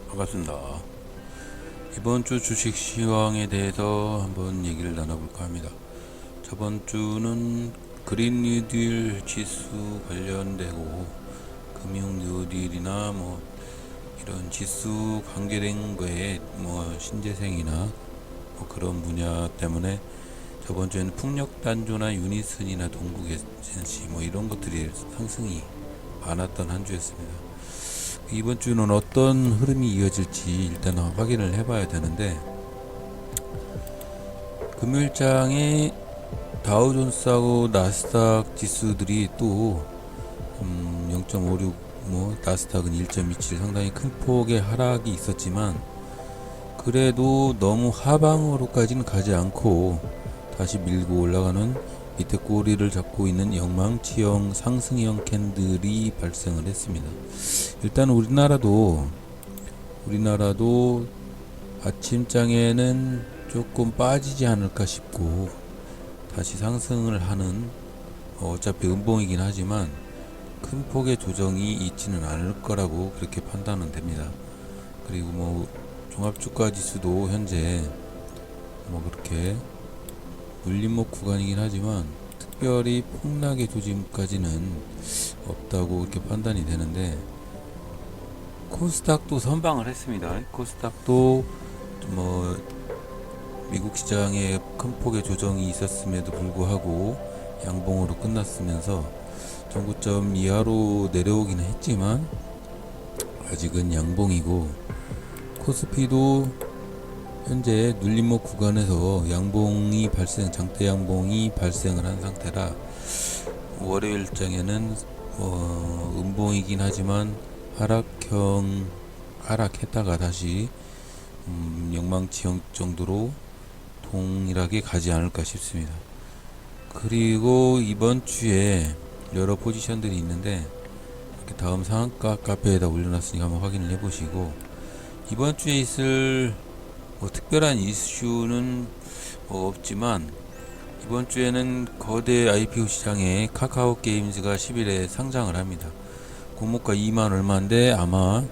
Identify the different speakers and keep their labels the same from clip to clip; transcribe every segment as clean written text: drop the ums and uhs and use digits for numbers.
Speaker 1: 반갑습니다. 이번 주 주식 시황에 대해서 한번 얘기를 나눠볼까 합니다. 저번 주는 그린 뉴딜 지수 관련되고 금융 뉴딜이나 뭐 이런 지수 관계된 거에 뭐 신재생이나 뭐 그런 분야 때문에 저번 주에는 풍력단조나 유니슨이나 동국에센시 뭐 이런 것들이 상승이 많았던 한 주였습니다. 이번 주는 어떤 흐름이 이어질지 일단 확인을 해봐야 되는데, 금요일장에 다우존스하고 나스닥 지수들이 또 0.56, 뭐 나스닥은 1.27 상당히 큰 폭의 하락이 있었지만 그래도 너무 하방으로까지는 가지 않고 다시 밀고 올라가는 밑에 꼬리를 잡고 있는 영망치형 상승형 캔들이 발생을 했습니다. 일단 우리나라도 아침장에는 조금 빠지지 않을까 싶고 다시 상승을 하는, 어차피 음봉이긴 하지만 큰 폭의 조정이 있지는 않을 거라고 그렇게 판단은 됩니다. 그리고 뭐 종합주가 지수도 현재 뭐 그렇게 물림목 구간이긴 하지만 특별히 폭락의 조짐까지는 없다고 이렇게 판단이 되는데, 코스닥도 선방을 했습니다. 코스닥도 뭐 미국 시장에 큰 폭의 조정이 있었음에도 불구하고 양봉으로 끝났으면서 전고점 이하로 내려오기는 했지만 아직은 양봉이고, 코스피도 현재 눌림목 구간에서 장대 양봉이 발생을 한 상태라 월요일장에는 음봉이긴 하지만 하락했다가 다시 영망치형 정도로 동일하게 가지 않을까 싶습니다. 그리고 이번 주에 여러 포지션들이 있는데 이렇게 다음 상한가 카페에다 올려놨으니까 한번 확인을 해보시고, 이번 주에 있을 뭐 특별한 이슈는 없지만 이번 주에는 거대 IPO 시장에 카카오 게임즈가 10일에 상장을 합니다. 공모가 2만 얼마인데 아마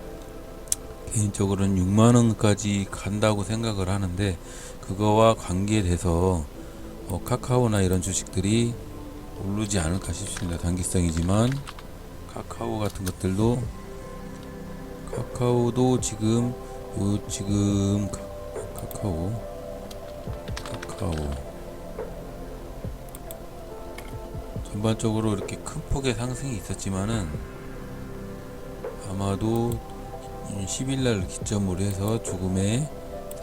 Speaker 1: 개인적으로는 6만 원까지 간다고 생각을 하는데, 그거와 관계돼서 카카오나 이런 주식들이 오르지 않을까 싶습니다. 단기성이지만 카카오 같은 것들도, 카카오도 지금 카카오 전반적으로 이렇게 큰 폭의 상승이 있었지만은 아마도 10일날 기점으로 해서 조금의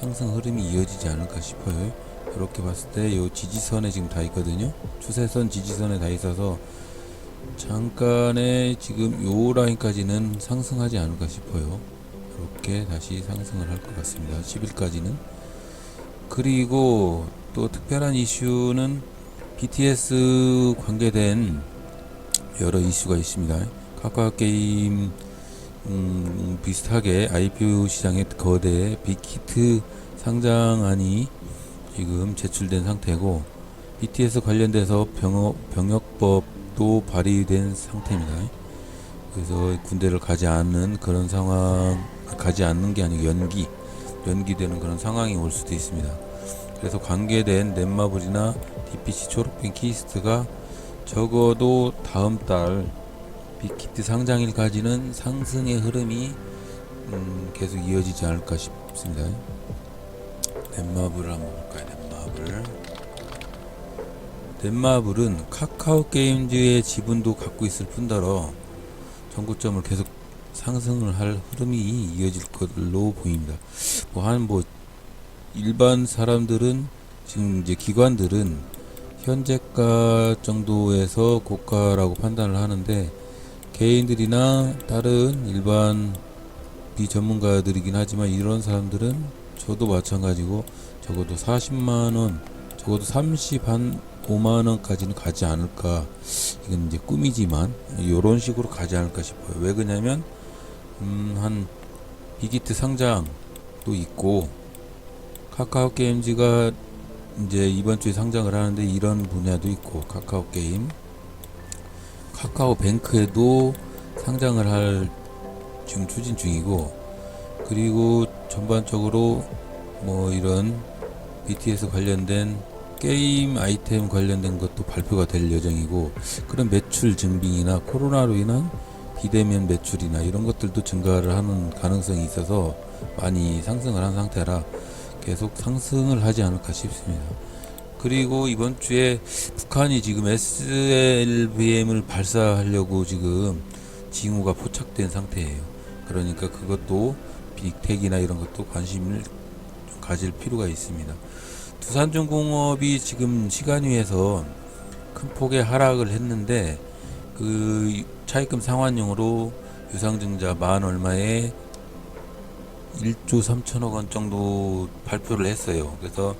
Speaker 1: 상승 흐름이 이어지지 않을까 싶어요. 이렇게 봤을 때 요 지지선에 지금 다 있거든요. 추세선 지지선에 다 있어서 잠깐의 지금 요 라인까지는 상승하지 않을까 싶어요. 이렇게 다시 상승을 할 것 같습니다. 10일까지는. 그리고 또 특별한 이슈는 BTS 관계된 여러 이슈가 있습니다. 카카오 게임 비슷하게 IPO 시장의 거대 빅히트 상장안이 지금 제출된 상태고, BTS 관련돼서 병역법도 발의된 상태입니다. 그래서 군대를 가지 않는 그런 상황, 가지 않는 게 아니고 연기되는 그런 상황이 올 수도 있습니다. 그래서 관계된 넷마블이나 DPC 초록펜 키스트가 적어도 다음 달 빅히트 상장일까지는 상승의 흐름이 계속 이어지지 않을까 싶습니다. 넷마블을 한번 볼까요? 넷마블은 카카오 게임즈의 지분도 갖고 있을 뿐더러 전고점을 계속 상승을 할 흐름이 이어질 걸로 보입니다. 일반 사람들은, 지금 이제 기관들은 현재가 정도에서 고가라고 판단을 하는데, 개인들이나 다른 일반 비전문가들이긴 하지만 이런 사람들은 저도 마찬가지고 적어도 40만원, 적어도 35만원까지는 가지 않을까. 이건 이제 꿈이지만 이런 식으로 가지 않을까 싶어요. 왜 그러냐면 한 빅히트 상장도 있고, 카카오 게임즈가 이제 이번 주에 상장을 하는데 이런 분야도 있고, 카카오 게임, 카카오 뱅크에도 상장을 할 지금 추진 중이고, 그리고 전반적으로 뭐 이런 BTS 관련된 게임 아이템 관련된 것도 발표가 될 예정이고, 그런 매출 증빙이나 코로나로 인한 비대면 매출이나 이런 것들도 증가를 하는 가능성이 있어서 많이 상승을 한 상태라 계속 상승을 하지 않을까 싶습니다. 그리고 이번 주에 북한이 지금 SLBM을 발사하려고 지금 징후가 포착된 상태예요. 그러니까 그것도 빅텍이나 이런 것도 관심을 좀 가질 필요가 있습니다. 두산중공업이 지금 시간위에서 큰 폭의 하락을 했는데, 그 차입금 상환용으로 유상증자 만 얼마에 1조 3천억 원 정도 발표를 했어요. 그래서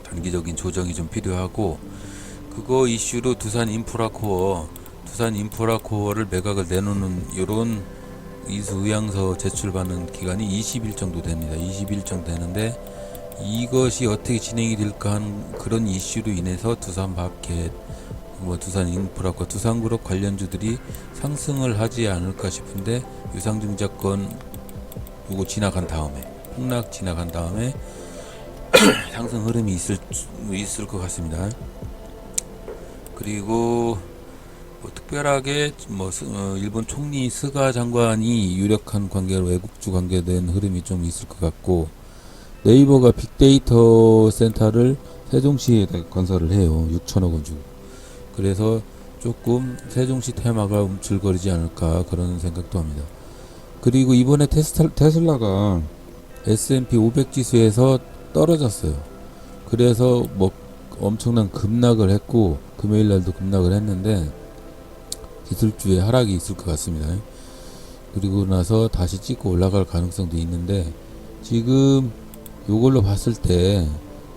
Speaker 1: 단기적인 조정이 좀 필요하고, 그거 이슈로 두산 인프라코어를 매각을 내놓는 이런 의향서 제출받는 기간이 20일 정도 됩니다. 20일 정도 되는데, 이것이 어떻게 진행이 될까 하는 그런 이슈로 인해서 두산마켓, 두산인프라코어, 두산그룹 관련주들이 상승을 하지 않을까 싶은데, 유상증자권 요거 지나간 다음에, 폭락 지나간 다음에 상승 흐름이 있을 것 같습니다. 그리고 특별하게 일본 총리 스가 장관이 유력한 관계로 외국주 관계된 흐름이 좀 있을 것 같고, 네이버가 빅데이터 센터를 세종시에 건설을 해요. 6천억 원 주고. 그래서 조금 세종시 테마가 움츠러들지 않을까 그런 생각도 합니다. 그리고 이번에 테슬라가 S&P 500 지수에서 떨어졌어요. 그래서 엄청난 급락을 했고, 금요일 날도 급락을 했는데 기술주에 하락이 있을 것 같습니다. 그리고 나서 다시 찍고 올라갈 가능성도 있는데, 지금 요걸로 봤을 때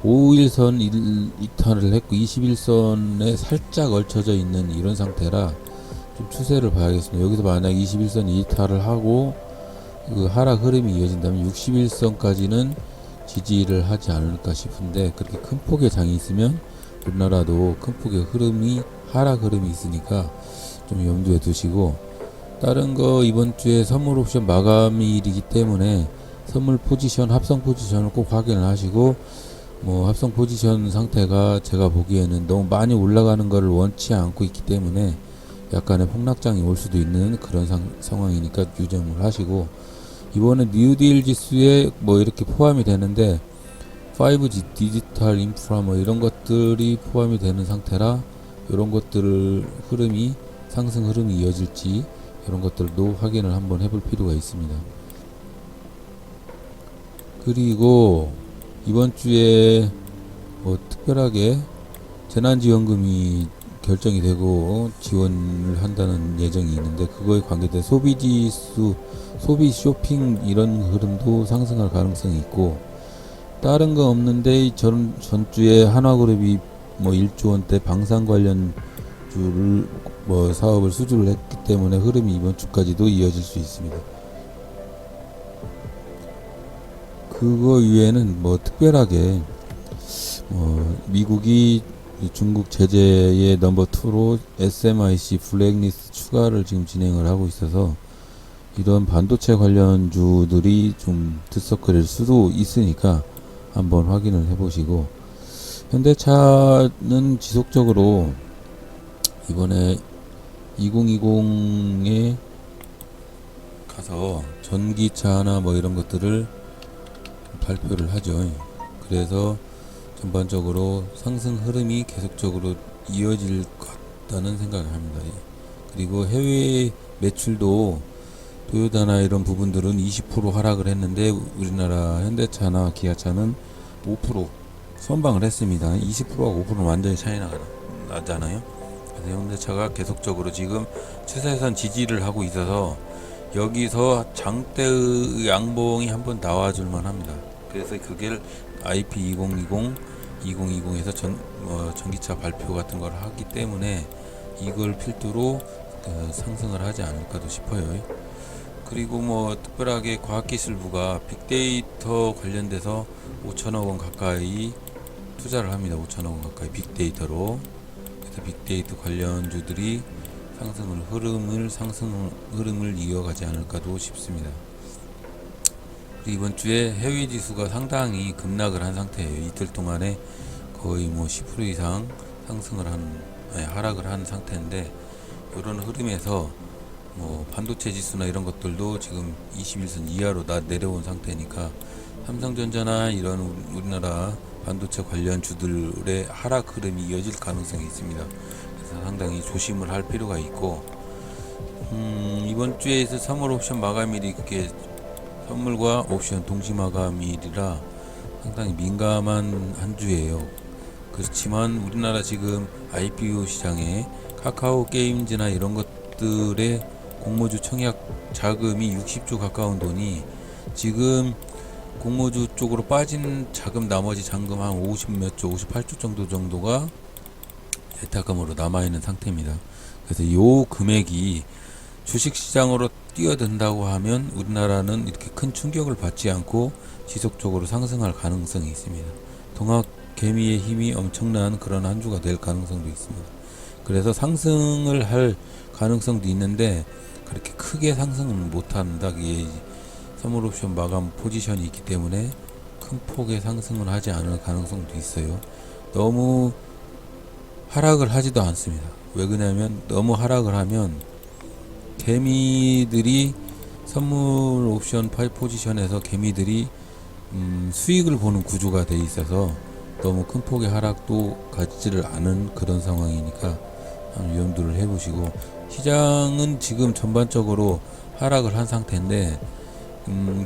Speaker 1: 5일선 이탈을 했고 21선에 살짝 얽혀져 있는 이런 상태라 좀 추세를 봐야겠습니다. 여기서 만약 21선 이탈을 하고 그 하락 흐름이 이어진다면 61선까지는 지지를 하지 않을까 싶은데, 그렇게 큰 폭의 장이 있으면 우리나라도 큰 폭의 하락 흐름이 있으니까 좀 염두에 두시고, 다른 거 이번 주에 선물 옵션 마감일이기 때문에 선물 포지션, 합성 포지션을 꼭 확인을 하시고, 합성 포지션 상태가 제가 보기에는 너무 많이 올라가는 것을 원치 않고 있기 때문에 약간의 폭락장이 올 수도 있는 그런 상황이니까 유념을 하시고, 이번에 뉴딜 지수에 이렇게 포함이 되는데 5G 디지털 인프라 이런 것들이 포함이 되는 상태라, 이런 것들을 상승 흐름이 이어질지 이런 것들도 확인을 한번 해볼 필요가 있습니다. 그리고 이번 주에 특별하게 재난지원금이 결정이 되고 지원을 한다는 예정이 있는데, 그거에 관계된 소비지수, 소비 쇼핑 이런 흐름도 상승할 가능성이 있고, 다른 거 없는데 전주에 한화그룹이 1조 원대 방산 관련 주를 사업을 수주를 했기 때문에 흐름이 이번 주까지도 이어질 수 있습니다. 그거 외에는 특별하게 미국이 중국 제재의 넘버2로 SMIC 블랙리스트 추가를 지금 진행을 하고 있어서 이런 반도체 관련주들이 좀 들썩거릴 수도 있으니까 한번 확인을 해보시고, 현대차는 지속적으로 이번에 2020에 가서 전기차나 이런 것들을 발표를 하죠. 그래서 전반적으로 상승 흐름이 계속적으로 이어질 것 같다는 생각을 합니다. 그리고 해외 매출도 토요타나 이런 부분들은 20% 하락을 했는데, 우리나라 현대차나 기아차는 5% 선방을 했습니다. 20%하고 5%는 완전히 차이 나잖아요. 그래서 현대차가 계속적으로 지금 추세선 지지를 하고 있어서 여기서 장대의 양봉이 한번 나와줄만 합니다. 그래서 그게 IP2020에서 전기차 발표 같은 걸 하기 때문에 이걸 필두로 상승을 하지 않을까도 싶어요. 그리고 특별하게 과학기술부가 빅데이터 관련돼서 5천억 원 가까이 투자를 합니다. 5천억 원 가까이 빅데이터로. 그래서 빅데이터 관련주들이 상승 흐름을 이어가지 않을까도 싶습니다. 이번 주에 해외 지수가 상당히 급락을 한 상태예요. 이틀 동안에 거의 뭐 10% 이상 상승을 하락을 한 상태인데, 이런 흐름에서 뭐 반도체 지수나 이런 것들도 지금 21선 이하로 내려온 상태니까 삼성전자나 이런 우리나라 반도체 관련 주들의 하락 흐름이 이어질 가능성이 있습니다. 그래서 상당히 조심을 할 필요가 있고, 이번 주에서 3월 옵션 마감일이 그게 선물과 옵션 동시 마감일이라 상당히 민감한 한 주예요. 그렇지만 우리나라 지금 IPO 시장에 카카오 게임즈나 이런 것들의 공모주 청약 자금이 60조 가까운 돈이 지금 공모주 쪽으로 빠진 자금, 나머지 잔금 한 50몇 조, 58조 정도가 예탁금으로 남아있는 상태입니다. 그래서 이 금액이 주식시장으로 뛰어든다고 하면 우리나라는 이렇게 큰 충격을 받지 않고 지속적으로 상승할 가능성이 있습니다. 동학 개미의 힘이 엄청난 그런 한 주가 될 가능성도 있습니다. 그래서 상승을 할 가능성도 있는데 그렇게 크게 상승은 못한다. 이게 선물 옵션 마감 포지션이 있기 때문에 큰 폭의 상승을 하지 않을 가능성도 있어요. 너무 하락을 하지도 않습니다. 왜 그러냐면 너무 하락을 하면 개미들이 선물 옵션 파이 포지션에서 개미들이 수익을 보는 구조가 돼 있어서 너무 큰 폭의 하락도 가지를 않은 그런 상황이니까 염두를 해보시고, 시장은 지금 전반적으로 하락을 한 상태인데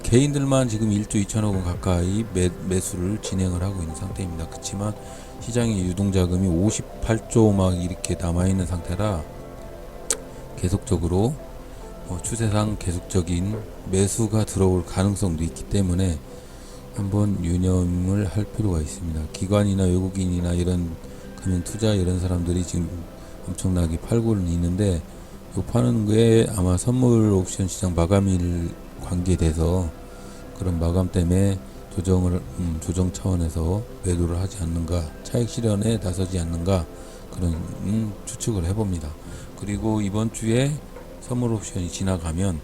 Speaker 1: 개인들만 지금 1조 2천억 원 가까이 매수를 진행을 하고 있는 상태입니다. 그렇지만 시장의 유동자금이 58조 막 이렇게 남아있는 상태라 계속적으로 추세상 계속적인 매수가 들어올 가능성도 있기 때문에 한번 유념을 할 필요가 있습니다. 기관이나 외국인이나 이런 금융 투자 이런 사람들이 지금 엄청나게 팔고는 있는데, 요 파는 게 아마 선물 옵션 시장 마감일 관계돼서 그런 마감 때문에 조정 차원에서 매도를 하지 않는가, 차익 실현에 나서지 않는가, 그런 추측을 해봅니다. 그리고 이번 주에 선물 옵션이 지나가면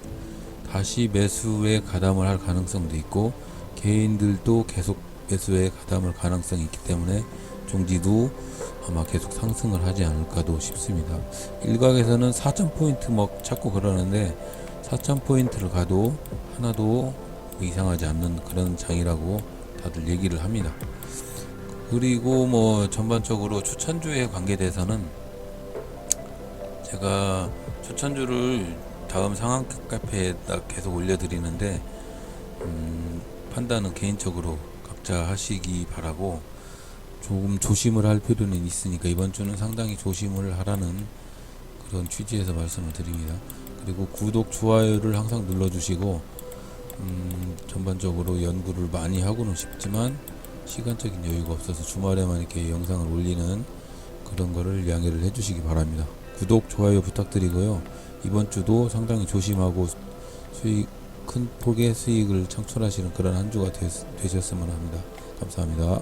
Speaker 1: 다시 매수에 가담을 할 가능성도 있고, 개인들도 계속 매수에 가담할 가능성이 있기 때문에 종지도 아마 계속 상승을 하지 않을까도 싶습니다. 일각에서는 4,000포인트 막 찾고 그러는데 4,000포인트를 가도 하나도 이상하지 않는 그런 장이라고 다들 얘기를 합니다. 그리고 뭐 전반적으로 추천주에 관계돼서는 제가 추천주를 다음 상황 카페에다 계속 올려드리는데 판단은 개인적으로 각자 하시기 바라고, 조금 조심을 할 필요는 있으니까 이번 주는 상당히 조심을 하라는 그런 취지에서 말씀을 드립니다. 그리고 구독, 좋아요를 항상 눌러주시고, 전반적으로 연구를 많이 하고는 싶지만 시간적인 여유가 없어서 주말에만 이렇게 영상을 올리는 그런 거를 양해를 해주시기 바랍니다. 구독, 좋아요 부탁드리고요. 이번 주도 상당히 조심하고 큰 폭의 수익을 창출하시는 그런 한 주가 되셨으면 합니다. 감사합니다.